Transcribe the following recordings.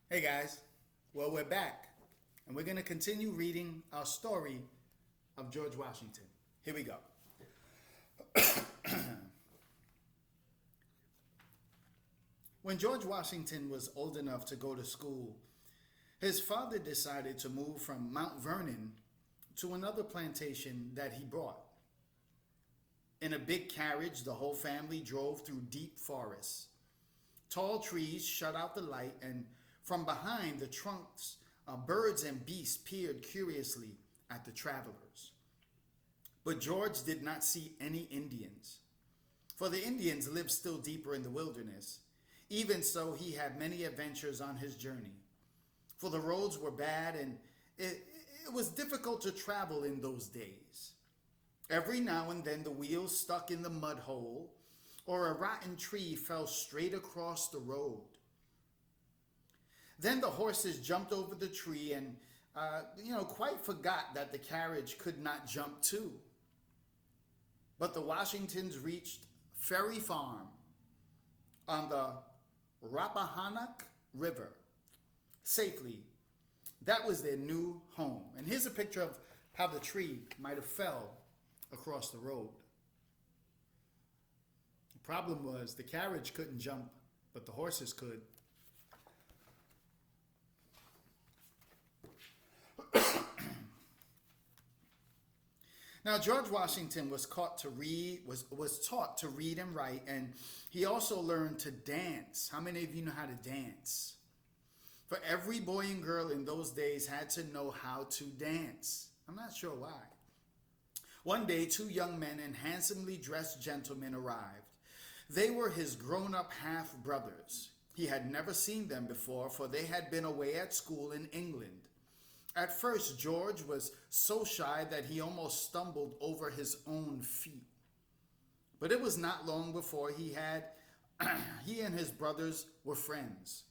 Hey guys, well, we're back and we're going to continue reading our story of George Washington. Here we go. When George Washington was old enough to go to school, his father decided to move from Mount Vernon to another plantation that he bought. In a big carriage, the whole family drove through deep forests. Tall trees shut out the light, and from behind the trunks, birds and beasts peered curiously at the travelers. But George did not see any Indians, for the Indians lived still deeper in the wilderness. Even so, he had many adventures on his journey, for the roads were bad and it was difficult to travel in those days. Every now and then the wheels stuck in the mud hole, or a rotten tree fell straight across the road. Then the horses jumped over the tree and, quite forgot that the carriage could not jump too. But the Washingtons reached Ferry Farm on the Rappahannock River safely. That was their new home. And here's a picture of how the tree might have fell across the road. The problem was the carriage couldn't jump, but the horses could. Now, George Washington was taught to read and write, and he also learned to dance. How many of you know how to dance? For every boy and girl in those days had to know how to dance. I'm not sure why. One day, two young men and handsomely dressed gentlemen arrived. They were his grown-up half-brothers. He had never seen them before, for they had been away at school in England. At first, George was so shy that he almost stumbled over his own feet. But it was not long before he and his brothers were friends.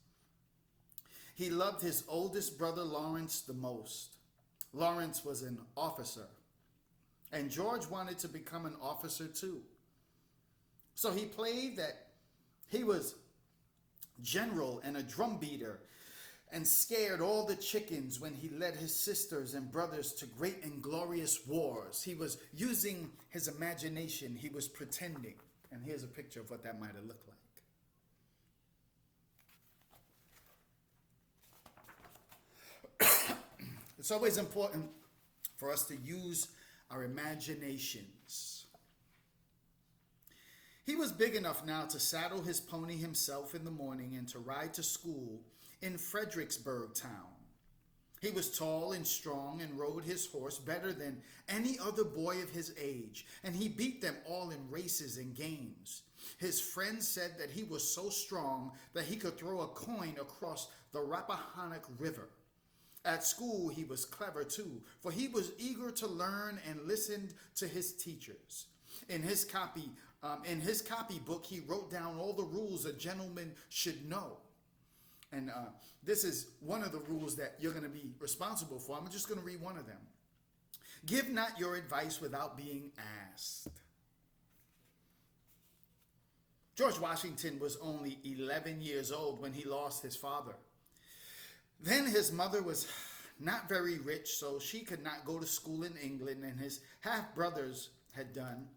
He loved his oldest brother, Lawrence, the most. Lawrence was an officer, and George wanted to become an officer too. So he played that he was general and a drum beater, and scared all the chickens when he led his sisters and brothers to great and glorious wars. He was using his imagination. He was pretending. And here's a picture of what that might have looked like. It's always important for us to use our imaginations. He was big enough now to saddle his pony himself in the morning and to ride to school in Fredericksburg town. He was tall and strong and rode his horse better than any other boy of his age, and he beat them all in races and games. His friends said that he was so strong that he could throw a coin across the Rappahannock River. At school, he was clever too, for he was eager to learn and listened to his teachers. In his copybook, he wrote down all the rules a gentleman should know. And this is one of the rules that you're going to be responsible for. I'm just going to read one of them. Give not your advice without being asked. George Washington was only 11 years old when he lost his father. Then his mother was not very rich, so she could not go to school in England, and his half-brothers had done.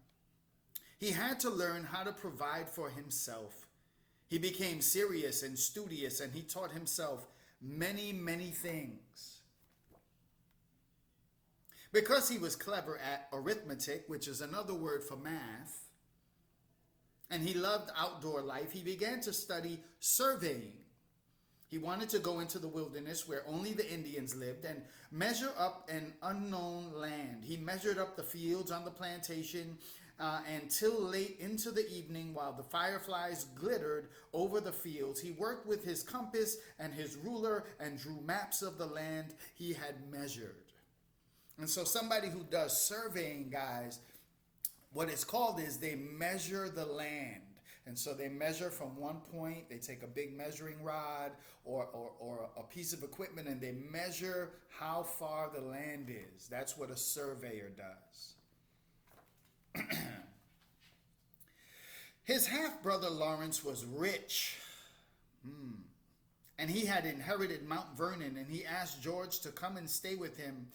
He had to learn how to provide for himself. He became serious and studious, and he taught himself many, many things. Because he was clever at arithmetic, which is another word for math, and he loved outdoor life, he began to study surveying. He wanted to go into the wilderness where only the Indians lived and measure up an unknown land. He measured up the fields on the plantation until late into the evening while the fireflies glittered over the fields. He worked with his compass and his ruler and drew maps of the land he had measured. And so somebody who does surveying, guys, what it's called is they measure the land. And so they measure from one point, they take a big measuring rod or a piece of equipment and they measure how far the land is. That's what a surveyor does. His half-brother Lawrence was rich and he had inherited Mount Vernon, and he asked George to come and stay with him.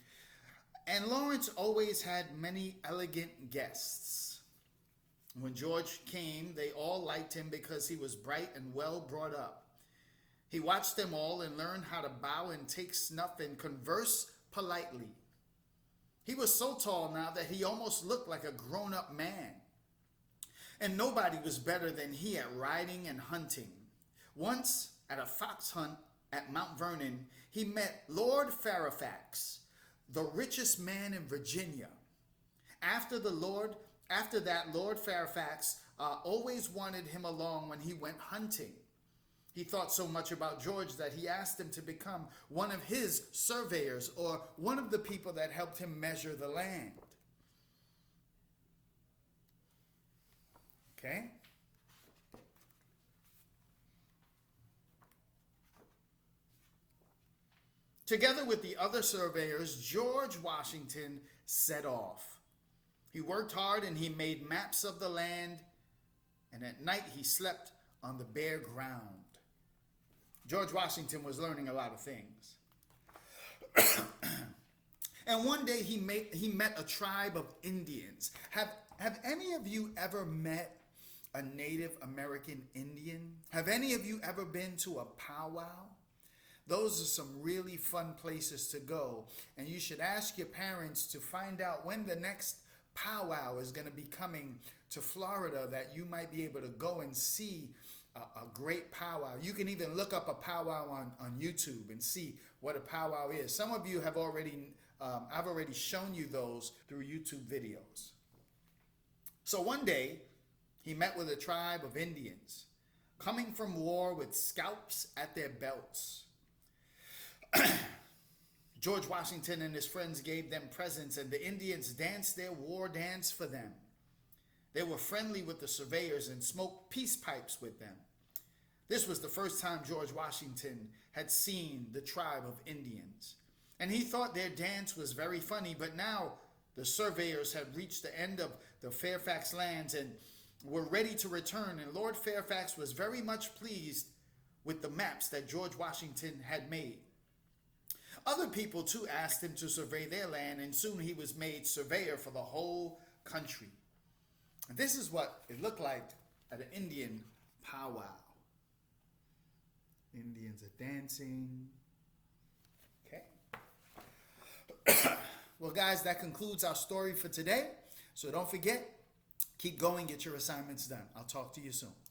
And Lawrence always had many elegant guests. When George came, they all liked him because he was bright and well brought up. He watched them all and learned how to bow and take snuff and converse politely. He was so tall now that he almost looked like a grown-up man. And nobody was better than he at riding and hunting. Once, at a fox hunt at Mount Vernon, he met Lord Fairfax, the richest man in Virginia. After that, Lord Fairfax always wanted him along when he went hunting. He thought so much about George that he asked him to become one of his surveyors, or one of the people that helped him measure the land. Okay? Together with the other surveyors, George Washington set off. He worked hard and he made maps of the land, and at night he slept on the bare ground. George Washington was learning a lot of things. And one day he met a tribe of Indians. Have any of you ever met a Native American Indian? Have any of you ever been to a powwow? Those are some really fun places to go. And you should ask your parents to find out when the next powwow is going to be coming to Florida, that you might be able to go and see a great powwow. You can even look up a powwow on YouTube and see what a powwow is. Some of you have already, I've already shown you those through YouTube videos. So one day, he met with a tribe of Indians coming from war with scalps at their belts. George Washington and his friends gave them presents, and the Indians danced their war dance for them. They were friendly with the surveyors and smoked peace pipes with them. This was the first time George Washington had seen the tribe of Indians, and he thought their dance was very funny. But now the surveyors had reached the end of the Fairfax lands and were ready to return, and Lord Fairfax was very much pleased with the maps that George Washington had made. Other people too asked him to survey their land, and soon he was made surveyor for the whole country. And this is what it looked like at an Indian powwow. Indians are dancing. Okay. Well, guys, that concludes our story for today. So don't forget, keep going, get your assignments done. I'll talk to you soon.